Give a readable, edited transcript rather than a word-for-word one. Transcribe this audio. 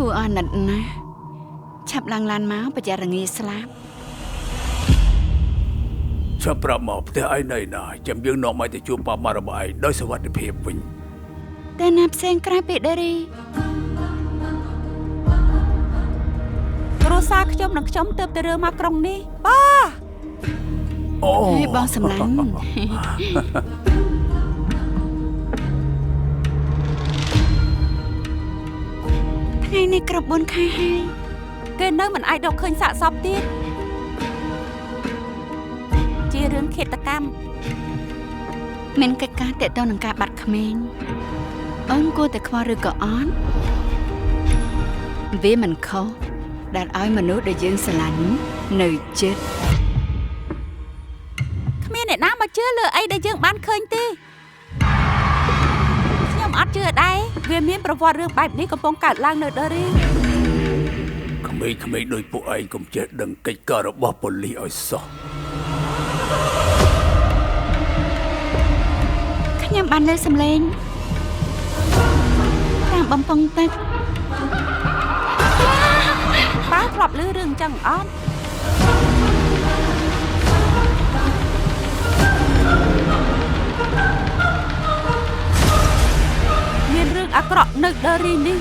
ួរអាណិតណាស់ឆាប់ឡើងឡានមកប្រយ័ត្នរងាស្លាប់ចាប់ប្រាប់មកផ្ទះឯងណៃណាចាំយើងនាំមកទៅជួបប៉ាម៉ារបស់ឯងដោយសុវត្ថិភាពវិញតែណាផ្សេងក្រៅពីដេរីគ្រួសារខ្ញុំនិងខ្ញុំទើបទៅរើមកក្រុងនេះប៉ាអូបងសម្លាញ់ថ្ងៃនេះគ្រប់4ខែហើយគេនៅមិនអាចរកឃើញសាកសពទៀតជារឿងឃាតកម្មមានកិច្ចការទាក់ទងនឹងការបាត់ក្មេងអូនគួរតែខ្វល់ឬក៏អត់វាមិនខុសដែលឲ្យមនុស្សដែលយើងស្រឡាញ់នៅចិត្តគ្មានអ្នកណាមកជឿលើអីដែលយើងបានឃើញទេខ្ញុំអត់ជឿដែរវាមានប្រវត្តិរឿងបែបនេះកំពុងកើតឡើងនៅដេរីក្មេងៗដោយពួកឯងកុំចេះដឹងកិច្ចការរបស់ប៉ូលីសឲ្យសោះខ្ញុំបានលើសំឡេងតាមបំពង់ទឹកប៉ាធ្លាប់ឮរឿងចឹងអត់មានរឿងអាក្រក់នៅដេរីនេះ